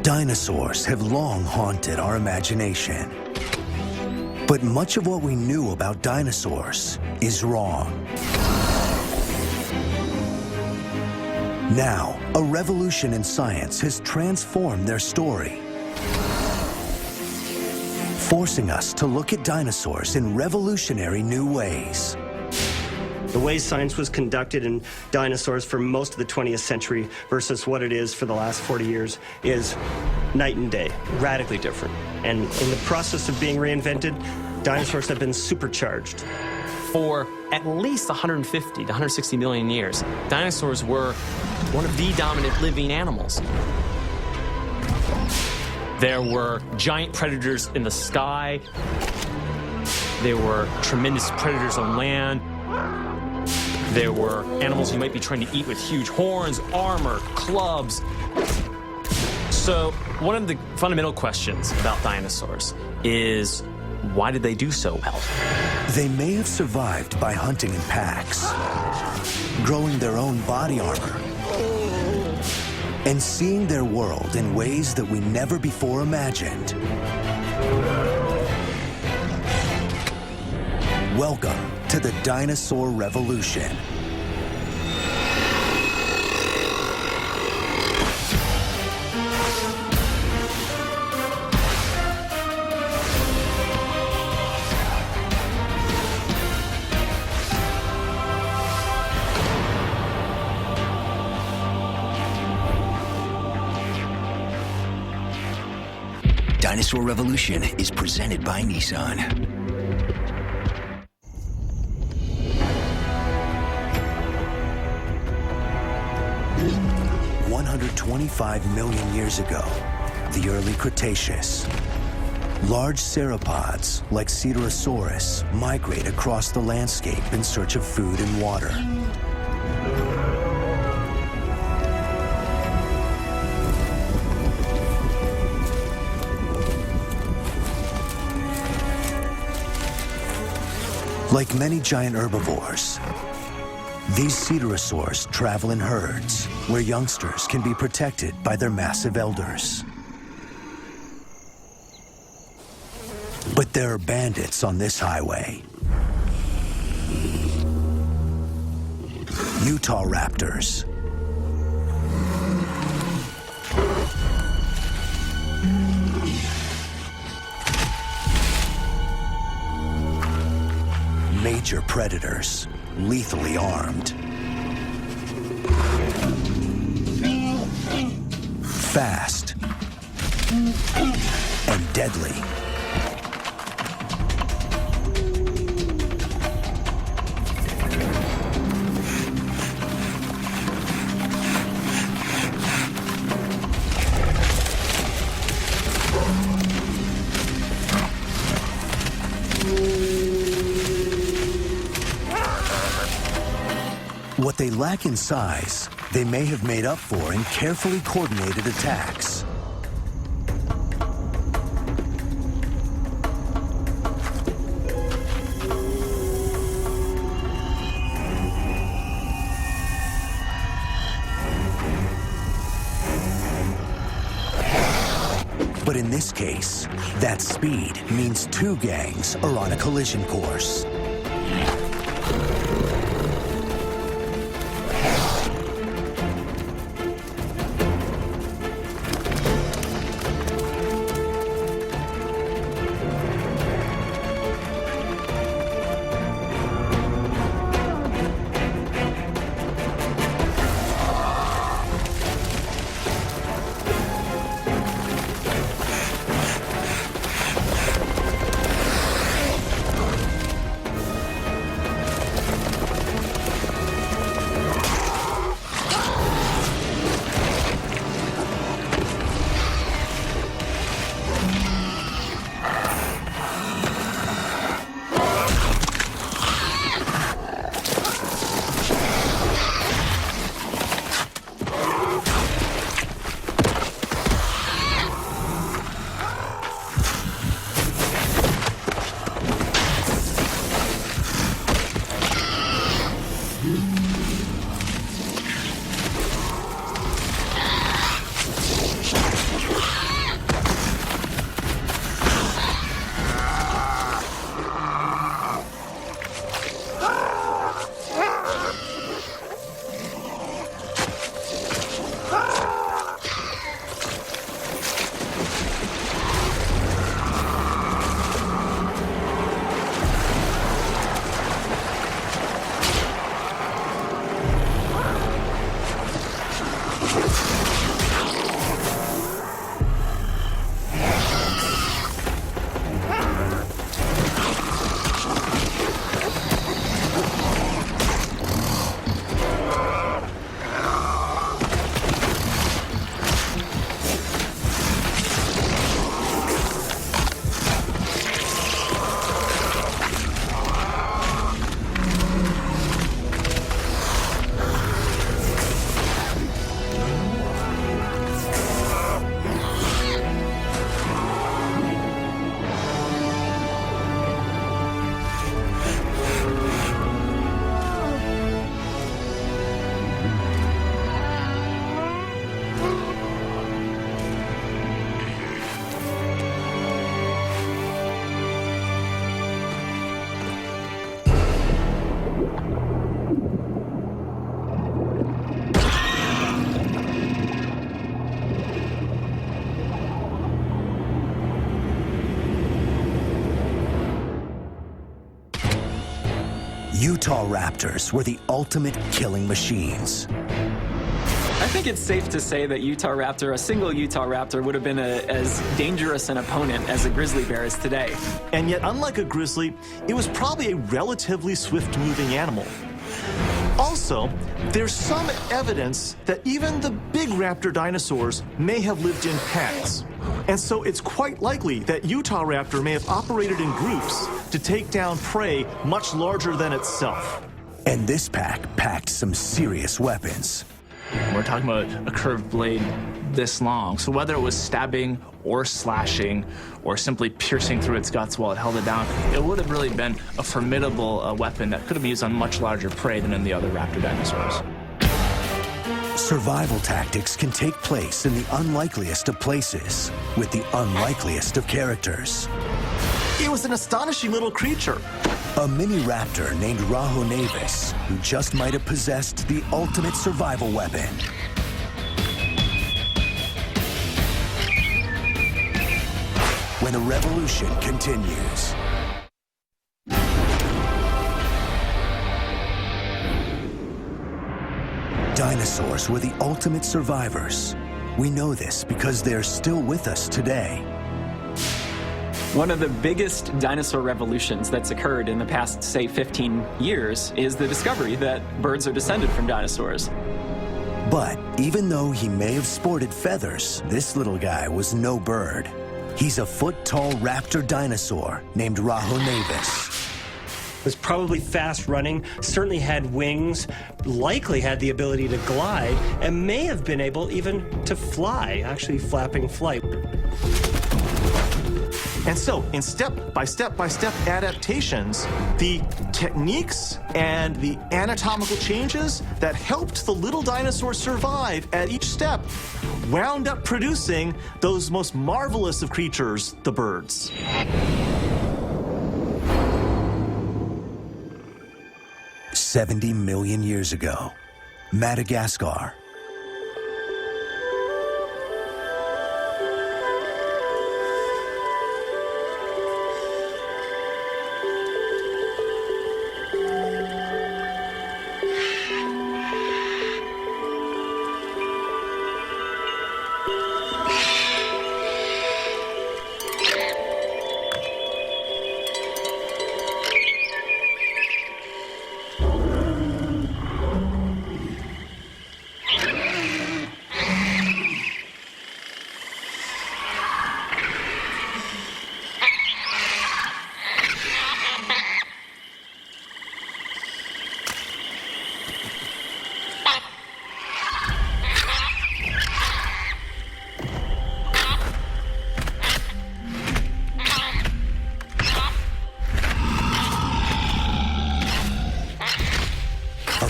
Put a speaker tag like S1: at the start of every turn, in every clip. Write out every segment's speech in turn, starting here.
S1: Dinosaurs have long haunted our imagination. But much of what we knew about dinosaurs is wrong. Now, a revolution in science has transformed their story, forcing us to look at dinosaurs in revolutionary new ways.
S2: The way science was conducted in dinosaurs for most of the 20th century versus what it is for the last 40 years is night and day, radically different. And in the process of being reinvented, dinosaurs have been supercharged.
S3: For at least 150 to 160 million years, dinosaurs were one of the dominant living animals. There were giant predators in the sky. There were tremendous predators on land. There were animals you might be trying to eat with huge horns, armor, clubs. So one of the fundamental questions about dinosaurs is, why did they do so well?
S1: They may have survived by hunting in packs, growing their own body armor, and seeing their world in ways that we never before imagined. Welcome to the Dinosaur Revolution.
S4: Dinosaur Revolution is presented by Nissan.
S1: 125 million years ago, the early Cretaceous. Large sauropods, like Cedarosaurus, migrate across the landscape in search of food and water. Like many giant herbivores, these Cedarosaurs travel in herds where youngsters can be protected by their massive elders. But there are bandits on this highway. Utah raptors. Major predators, lethally armed. Fast and deadly. What they lack in size, they may have made up for in carefully coordinated attacks. But in this case, that speed means two gangs are on a collision course. Utah raptors were the ultimate killing machines.
S5: I think it's safe to say that a single Utah raptor would have been as dangerous an opponent as a grizzly bear is today.
S6: And yet, unlike a grizzly, it was probably a relatively swift-moving animal. Also, there's some evidence that even the big raptor dinosaurs may have lived in packs. And so it's quite likely that Utah raptor may have operated in groups to take down prey much larger than itself.
S1: And this pack packed some serious weapons.
S7: We're talking about a curved blade this long. So whether it was stabbing or slashing or simply piercing through its guts while it held it down, it would have really been a formidable weapon that could have been used on much larger prey than in the other raptor dinosaurs.
S1: Survival tactics can take place in the unlikeliest of places with the unlikeliest of characters.
S6: It was an astonishing little creature.
S1: A mini raptor named Rahonavis, who just might have possessed the ultimate survival weapon. When the revolution continues. Dinosaurs were the ultimate survivors. We know this because they're still with us today.
S5: One of the biggest dinosaur revolutions that's occurred in the past, say, 15 years is the discovery that birds are descended from dinosaurs.
S1: But even though he may have sported feathers, this little guy was no bird. He's a foot-tall raptor dinosaur named Rahonavis.
S2: Was probably fast running, certainly had wings, likely had the ability to glide, and may have been able even to fly, actually flapping flight.
S6: And so, in step-by-step adaptations, the techniques and the anatomical changes that helped the little dinosaur survive at each step wound up producing those most marvelous of creatures, the birds.
S1: 70 million years ago, Madagascar.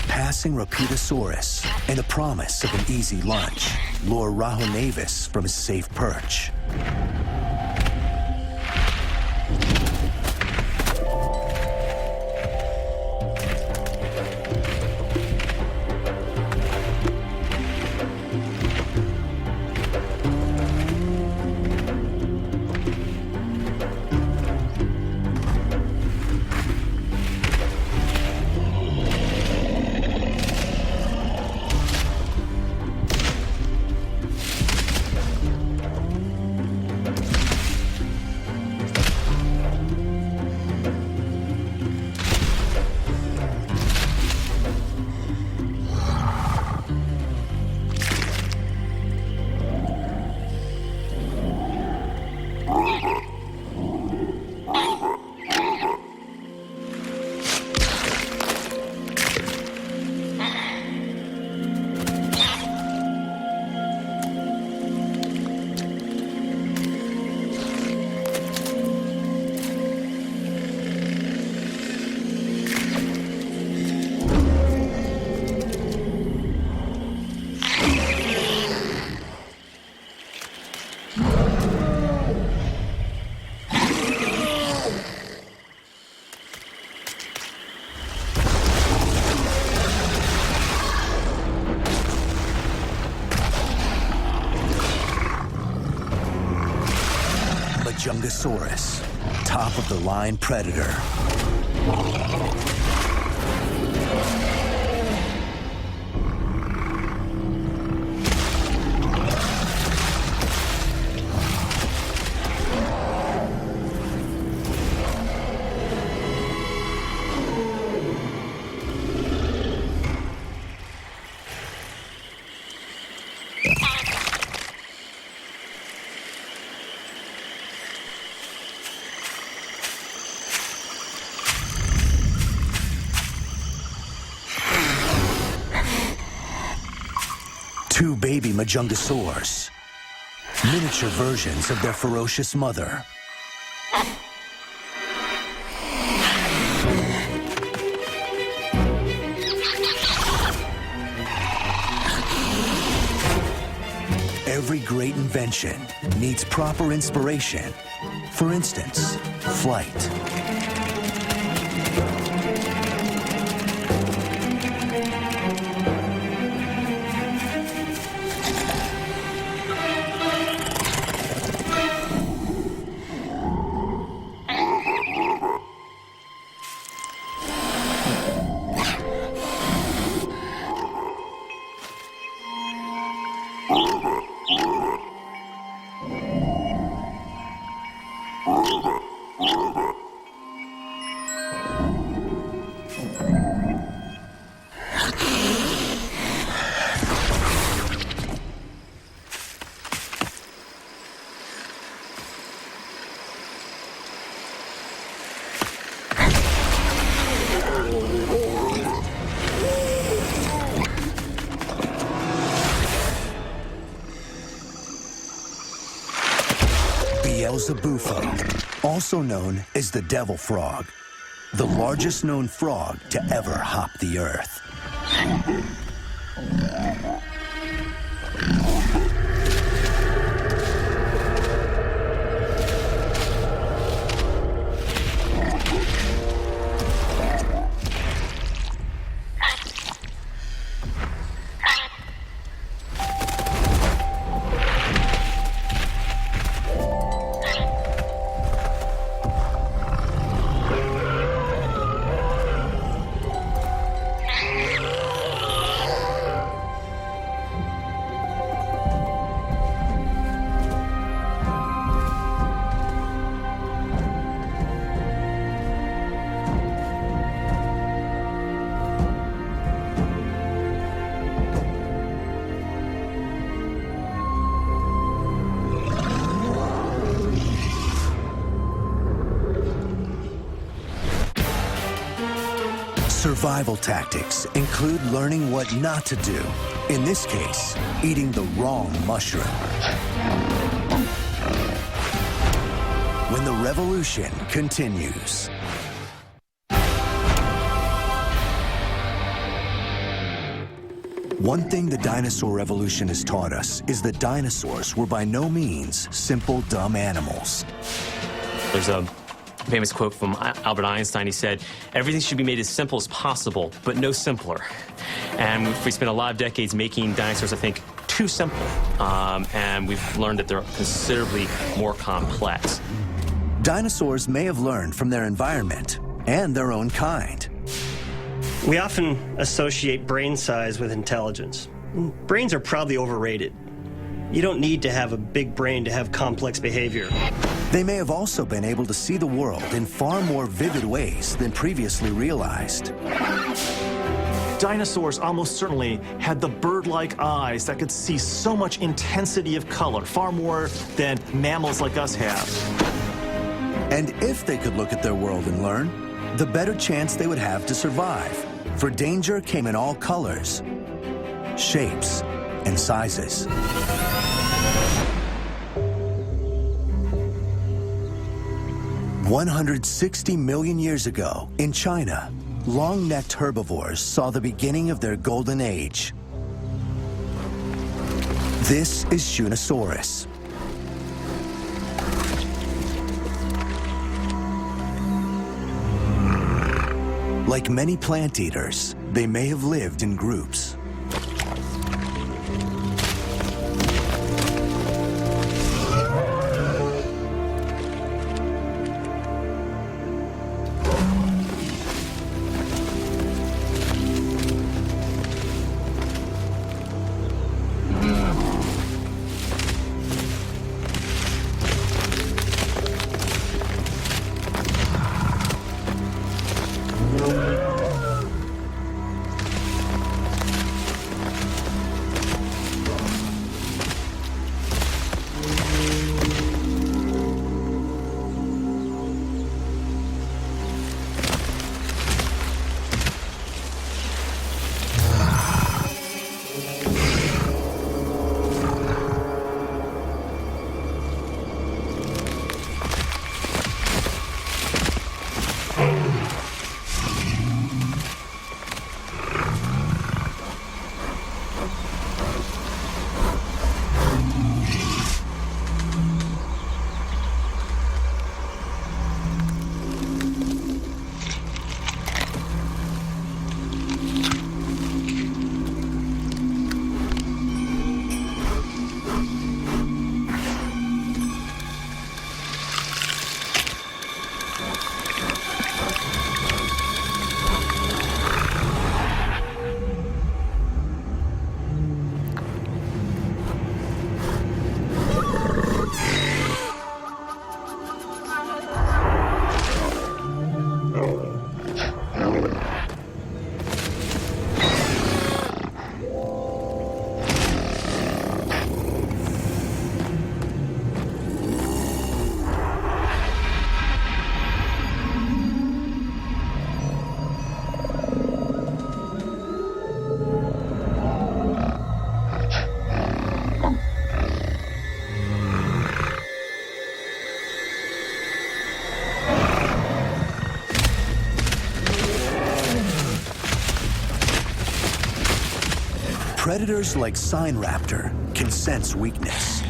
S1: Passing Rapidosaurus and the promise of an easy lunch lure Rahonavis from his safe perch. Majungasaurus, top-of-the-line predator. Two baby Majungasaurs, miniature versions of their ferocious mother. Every great invention needs proper inspiration. For instance, flight. Beelzebufo, also known as the devil frog, the largest known frog to ever hop the earth. Survival tactics include learning what not to do. In this case, eating the wrong mushroom. When the revolution continues. One thing the dinosaur revolution has taught us is that dinosaurs were by no means simple, dumb animals.
S3: There's a famous quote from Albert Einstein. He said, everything should be made as simple as possible, but no simpler. And we spent a lot of decades making dinosaurs, I think, too simple. And we've learned that they're considerably more complex.
S1: Dinosaurs may have learned from their environment and their own kind.
S2: We often associate brain size with intelligence. Brains are probably overrated. You don't need to have a big brain to have complex behavior.
S1: They may have also been able to see the world in far more vivid ways than previously realized.
S6: Dinosaurs almost certainly had the bird-like eyes that could see so much intensity of color, far more than mammals like us have.
S1: And if they could look at their world and learn, the better chance they would have to survive. For danger came in all colors, shapes, and sizes. 160 million years ago, in China, long-necked herbivores saw the beginning of their golden age. This is Shunnosaurus. Like many plant eaters, they may have lived in groups. predators like sign raptor can sense weakness.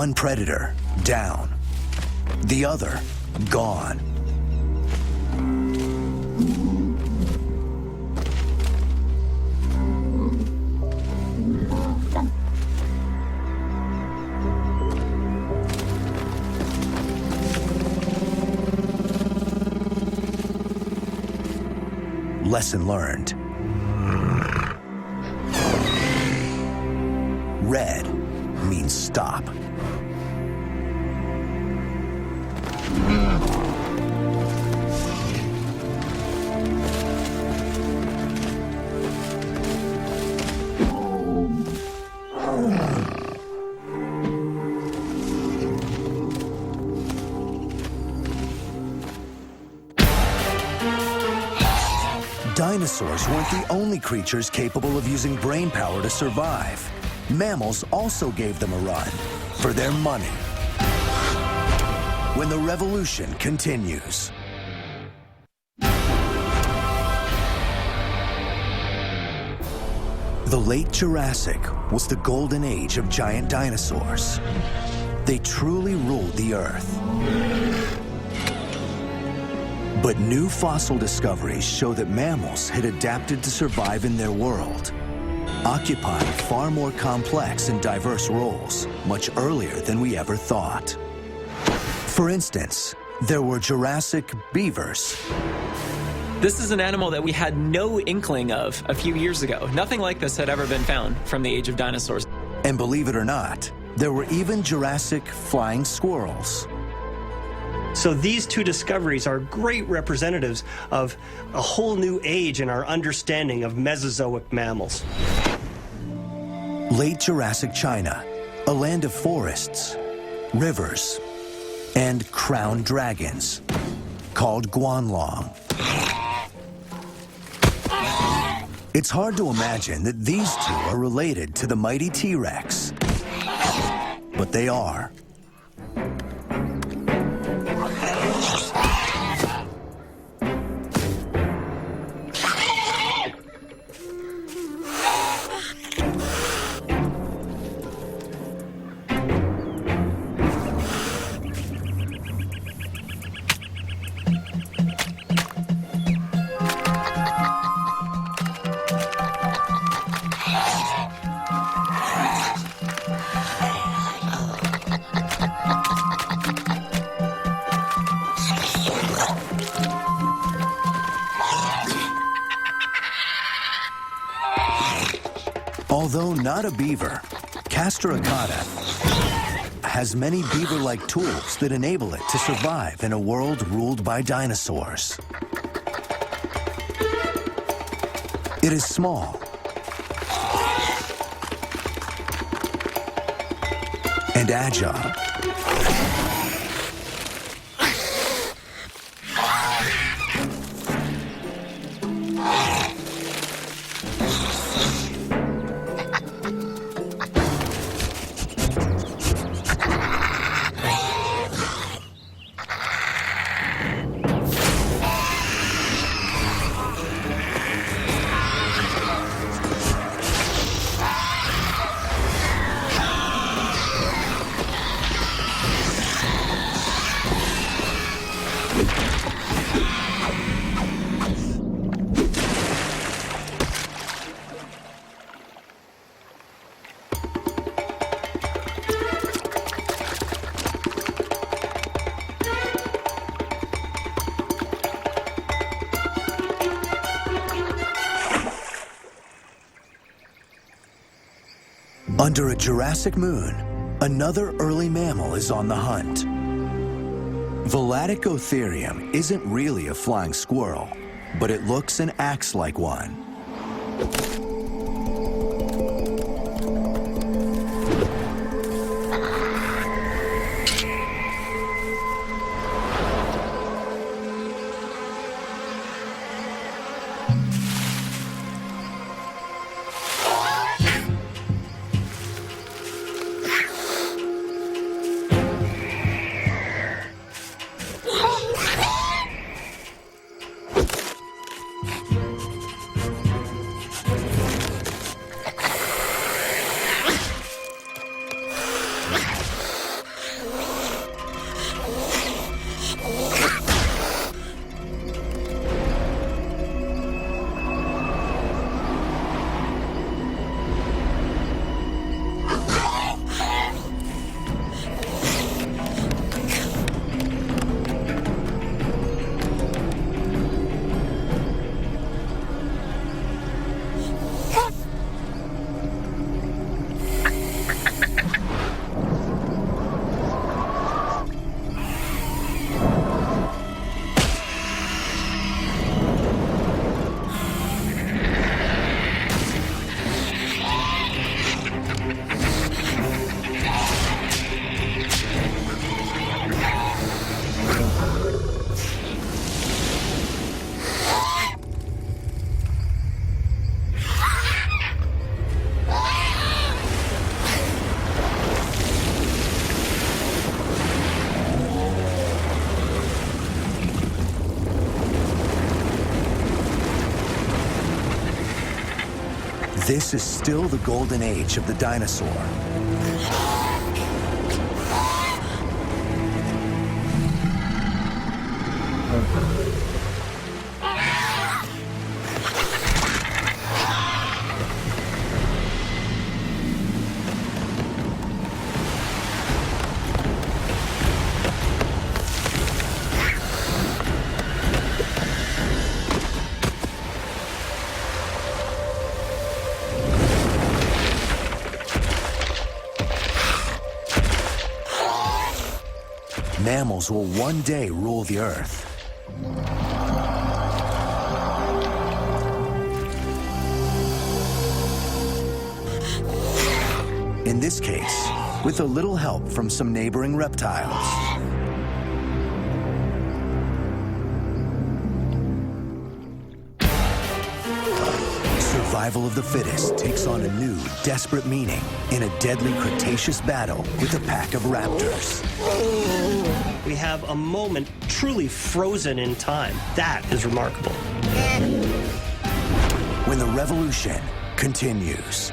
S1: One predator down, the other gone. Lesson learned. Red means stop. Dinosaurs weren't the only creatures capable of using brain power to survive. Mammals also gave them a run for their money. When the revolution continues. The late Jurassic was the golden age of giant dinosaurs. They truly ruled the Earth. But new fossil discoveries show that mammals had adapted to survive in their world, occupying far more complex and diverse roles much earlier than we ever thought. For instance, there were Jurassic beavers.
S5: This is an animal that we had no inkling of a few years ago. Nothing like this had ever been found from the age of dinosaurs.
S1: And believe it or not, there were even Jurassic flying squirrels.
S2: So these two discoveries are great representatives of a whole new age in our understanding of Mesozoic mammals.
S1: Late Jurassic China, a land of forests, rivers, and crowned dragons, called Guanlong. It's hard to imagine that these two are related to the mighty T-Rex, but they are. Although not a beaver, Castor Acata has many beaver-like tools that enable it to survive in a world ruled by dinosaurs. It is small and agile. Under a Jurassic moon, another early mammal is on the hunt. Veladicgotherium isn't really a flying squirrel, but it looks and acts like one. This is still the golden age of the dinosaur. Mammals will one day rule the Earth. In this case, with a little help from some neighboring reptiles. Survival of the fittest takes on a new, desperate meaning in a deadly Cretaceous battle with a pack of raptors.
S2: We have a moment truly frozen in time. That is remarkable.
S1: When the revolution continues.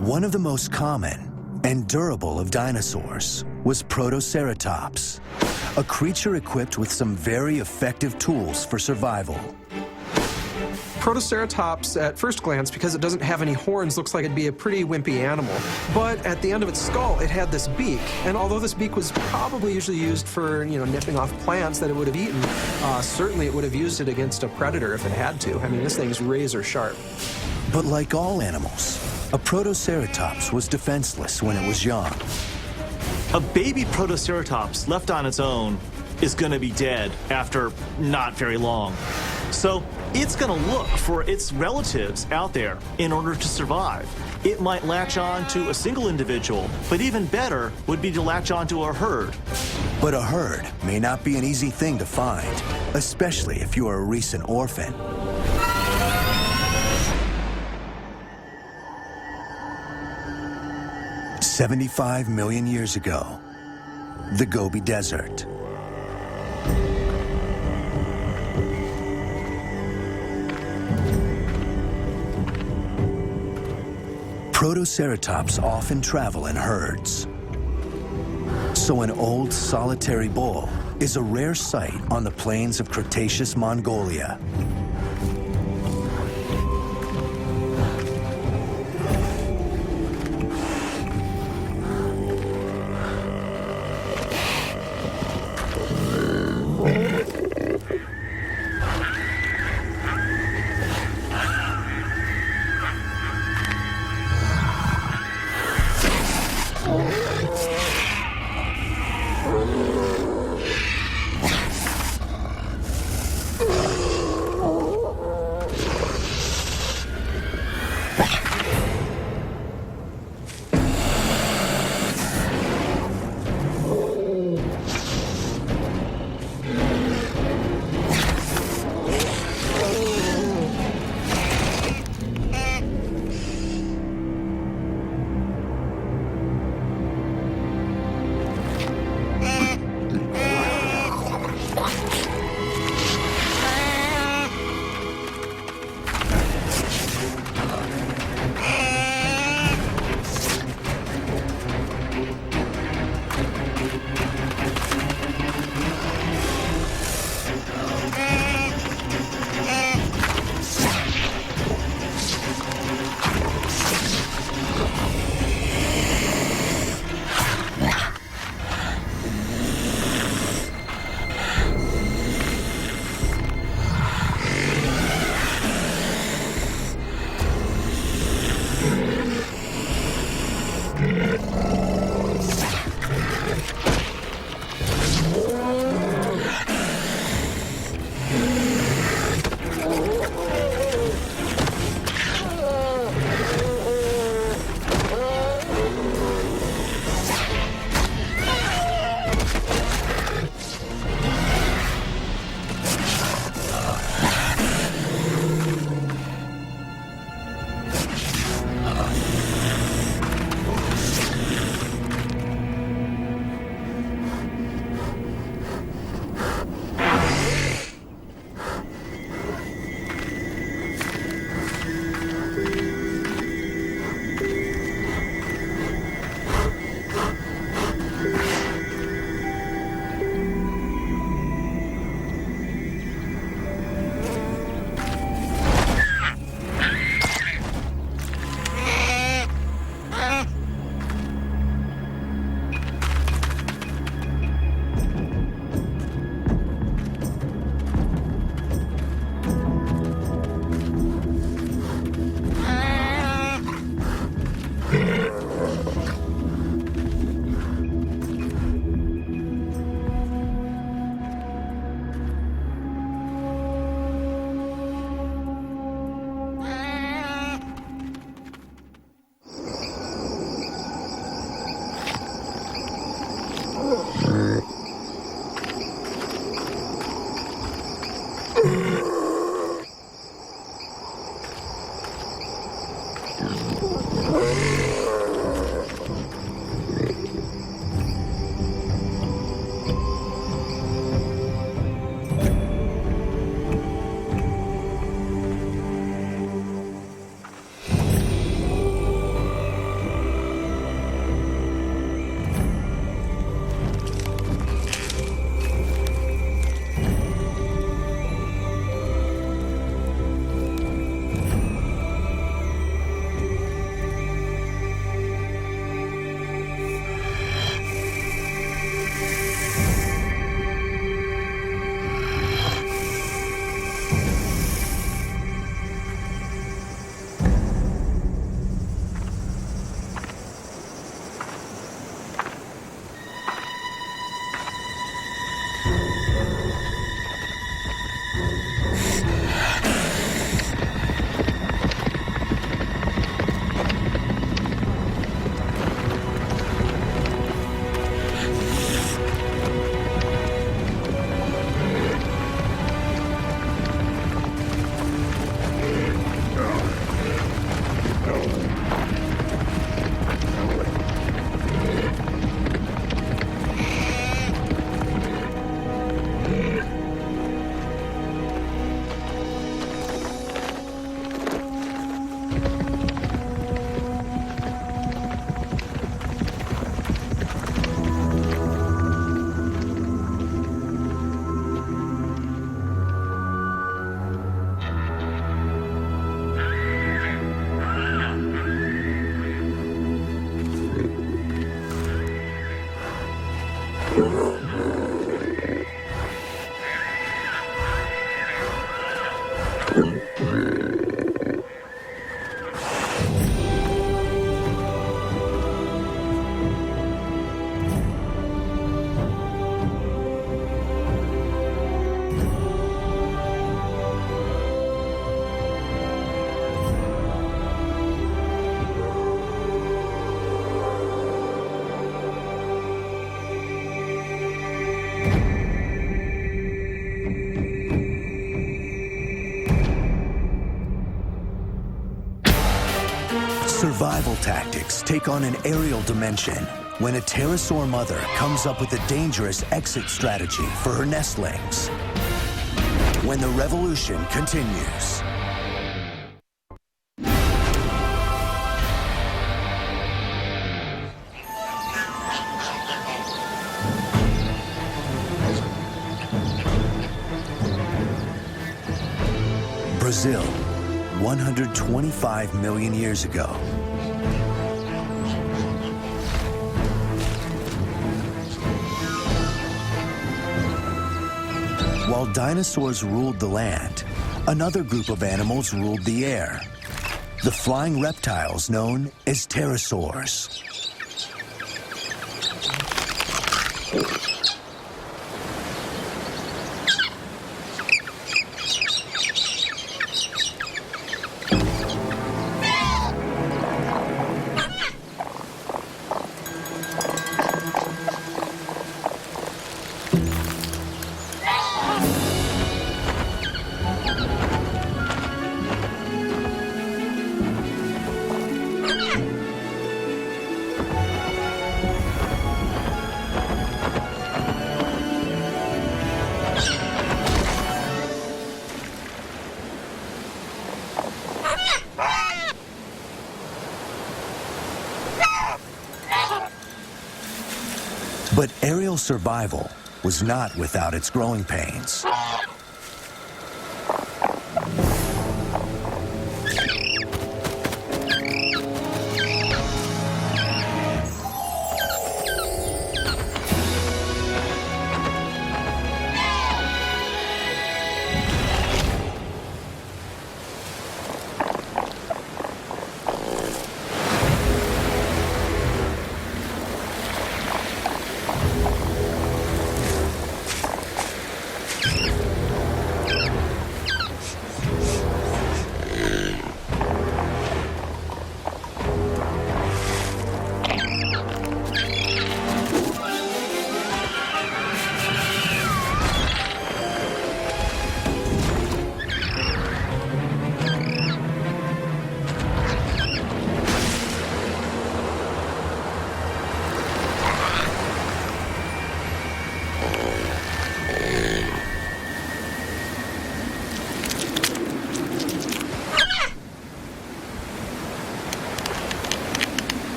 S1: One of the most common and durable of dinosaurs was Protoceratops, a creature equipped with some very effective tools for survival.
S8: Protoceratops, at first glance, because it doesn't have any horns, looks like it'd be a pretty wimpy animal. But at the end of its skull, it had this beak. And although this beak was probably usually used for, nipping off plants that it would have eaten, certainly it would have used it against a predator if it had to. I mean, this thing's razor sharp.
S1: But like all animals, a Protoceratops was defenseless when it was young.
S6: A baby Protoceratops left on its own is going to be dead after not very long. So it's going to look for its relatives out there in order to survive. It might latch on to a single individual, but even better would be to latch on to a herd.
S1: But a herd may not be an easy thing to find, especially if you are a recent orphan. "75 million years ago, the Gobi Desert. Protoceratops often travel in herds. So an old solitary bull is a rare sight on the plains of Cretaceous Mongolia. Survival tactics take on an aerial dimension when a pterosaur mother comes up with a dangerous exit strategy for her nestlings. When the revolution continues. Brazil, 125 million years ago. While dinosaurs ruled the land, another group of animals ruled the air. The flying reptiles known as pterosaurs. But aerial survival was not without its growing pains.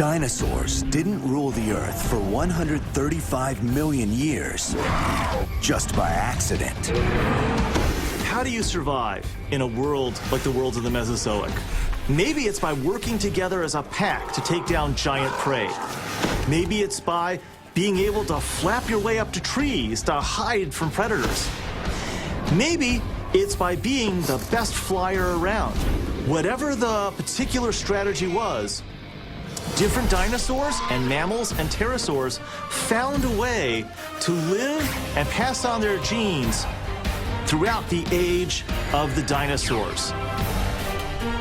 S1: Dinosaurs didn't rule the Earth for 135 million years just by accident.
S6: How do you survive in a world like the world of the Mesozoic? Maybe it's by working together as a pack to take down giant prey. Maybe it's by being able to flap your way up to trees to hide from predators. Maybe it's by being the best flyer around. Whatever the particular strategy was, different dinosaurs and mammals and pterosaurs found a way to live and pass on their genes throughout the age of the dinosaurs.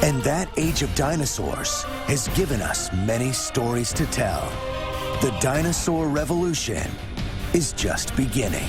S1: And that age of dinosaurs has given us many stories to tell. The dinosaur revolution is just beginning.